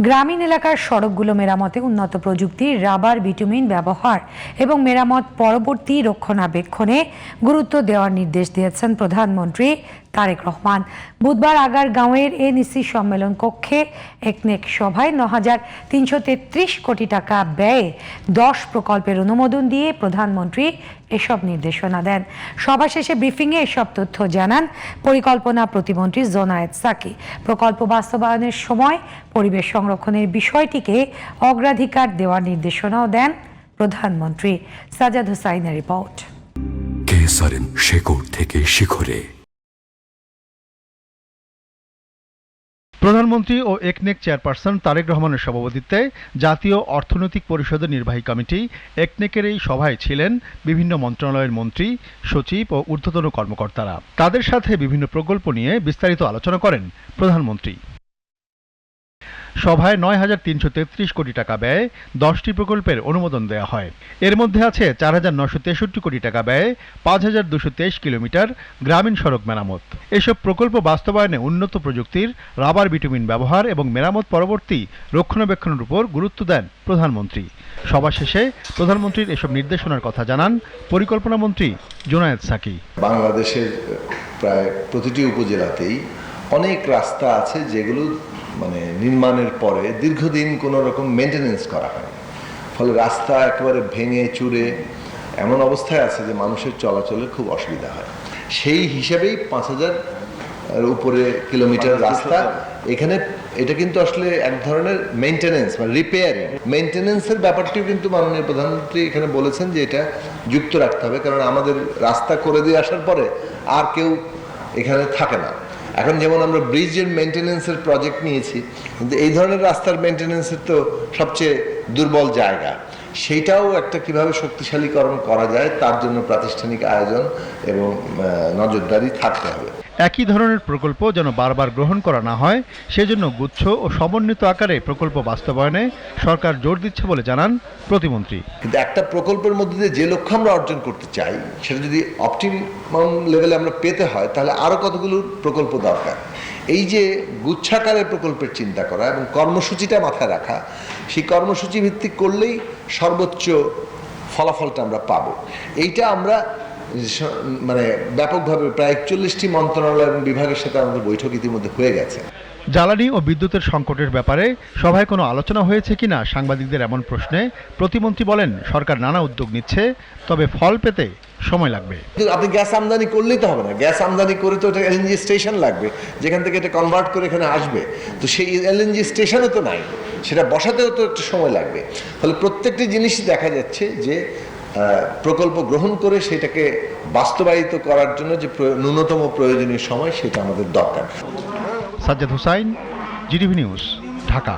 গ্রামীণ এলাকার সড়কগুলো মেরামতে উন্নত প্রযুক্তি, রাবার বিটুমিন ব্যবহার এবং মেরামত পরবর্তী রক্ষণাবেক্ষণে গুরুত্ব দেওয়ার নির্দেশ দিয়েছেন প্রধানমন্ত্রী তারেক রহমান। বুধবার আগারগাঁওয়ের এনইসি সম্মেলন কক্ষে একনেক সভায় ৯,৩৩৩ কোটি টাকা ব্যয়ে ১০ প্রকল্পের অনুমোদন দিয়ে প্রধানমন্ত্রী এসব নির্দেশনা দেন। সভা শেষে ব্রিফিংয়ে এসব তথ্য জানান পরিকল্পনা প্রতিমন্ত্রী জোনায়েদ সাকি। প্রকল্প বাস্তবায়নের সময় পরিবেশ সংরক্ষণের বিষয়টিকে অগ্রাধিকার দেওয়ার নির্দেশনাও দেন প্রধানমন্ত্রী। সাজাদ হুসাইনের রিপোর্ট। কেসারেন শেকড় থেকে শিখরে। প্রধানমন্ত্রী ও একনেক চেয়ারপারসন তারেক রহমানের সভাপতিত্বে জাতীয় অর্থনৈতিক পরিষদের নির্বাহী কমিটি একনেকের এই সভায় ছিলেন বিভিন্ন মন্ত্রণালয়ের মন্ত্রী, সচিব ও ঊর্ধ্বতন কর্মকর্তারা। তাদের সাথে বিভিন্ন প্রকল্প নিয়ে বিস্তারিত আলোচনা করেন প্রধানমন্ত্রী। সভায় ৯,৩৩৩ কোটি টাকা ব্যয়ে ১০টি প্রকল্পের অনুমোদন দেওয়া হয়। এর মধ্যে আছে ৪,৯৬৩ কোটি টাকা ব্যয়ে ৫,২২৩ কিলোমিটার গ্রামীণ সড়ক মেরামত। এসব প্রকল্প বাস্তবায়নে উন্নত প্রযুক্তির রাবার বিটুমিন ব্যবহার এবং মেরামত পরবর্তী রক্ষণাবেক্ষণের উপর গুরুত্ব দেন প্রধানমন্ত্রী। সভা শেষে প্রধানমন্ত্রীর এসব নির্দেশনার কথা জানান পরিকল্পনা মন্ত্রী জোনায়েদ সাকি। বাংলাদেশের প্রায় প্রতিটি উপজেলাতেই অনেক রাস্তা আছে যেগুলো নির্মাণের পরে দীর্ঘদিন কোনো রকম মেনটেনেন্স করা হয়, ফলে রাস্তা একেবারে ভেঙে চুরে এমন অবস্থায় আছে যে মানুষের চলাচলে খুব অসুবিধা হয়। সেই হিসাবেই ৫,০০০ উপরে কিলোমিটার রাস্তা এখানে। এটা কিন্তু আসলে এক ধরনের মেনটেনেন্স রিপেয়ারিং, মেনটেনেন্সের ব্যাপারটিও কিন্তু মাননীয় প্রধানমন্ত্রী এখানে বলেছেন যে এটা যুক্ত রাখতে হবে, কারণ আমাদের রাস্তা করে দিয়ে আসার পরে আর কেউ এখানে থাকে না। এখন যেমন আমরা ব্রিজের মেনটেনেন্সের প্রজেক্ট নিয়েছি, কিন্তু এই ধরনের রাস্তার মেনটেনেন্সের তো সবচেয়ে দুর্বল জায়গা, সেইটাও একটা কিভাবে শক্তিশালীকরণ করা যায় তার জন্য প্রাতিষ্ঠানিক আয়োজন এবং নজরদারি থাকতে হবে। একই ধরনের প্রকল্প যেন বারবার গ্রহণ করা না হয়, সেজন্য গুচ্ছ ও সমন্বিত আকারে প্রকল্প বাস্তবায়নে সরকার জোর দিচ্ছে বলে জানান প্রতিমন্ত্রী। কিন্তু একটা প্রকল্পের মধ্যে দিয়ে যে লক্ষ্য আমরা অর্জন করতে চাই সেটা যদি অপটিমাম লেভেলে আমরা পেতে হয়, তাহলে আরও কতগুলো প্রকল্প দরকার। এই যে গুচ্ছাকারে প্রকল্পের চিন্তা করা এবং কর্মসূচিটা মাথায় রাখা, সেই কর্মসূচি ভিত্তিক করলেই সর্বোচ্চ ফলাফলটা আমরা পাবো। এইটা আমরা ব্যাপকভাবে প্রায় ৪১টি মন্ত্রণালয় এবং বিভাগের সাথে আমাদের বৈঠক ইতিমধ্যে হয়ে গেছে। জ্বালানি ও বিদ্যুতের সংকটের ব্যাপারে সভায় কোনো আলোচনা হয়েছে কিনা সাংবাদিকদের এমন প্রশ্নে প্রতিমন্ত্রী বলেন, সরকার নানা উদ্যোগ নিচ্ছে, তবে ফল পেতে সময় লাগবে। আপনি গ্যাস আমদানি করলেই তো হবে না, গ্যাস আমদানি করে তো এলএনজি স্টেশন লাগবে, যেখান থেকে এটা কনভার্ট করে এখানে আসবে। তো সেই এলএনজি স্টেশনও তো নাই, সেটা বসাতেও তো একটু সময় লাগবে। ফলে প্রত্যেকটি জিনিসই দেখা যাচ্ছে যে প্রকল্প গ্রহণ করে সেটাকে বাস্তবায়িত করার জন্য যে ন্যূনতম প্রয়োজনীয় সময় সেটা আমাদের দরকার। Sajjad Hussain, GTV news, Dhaka.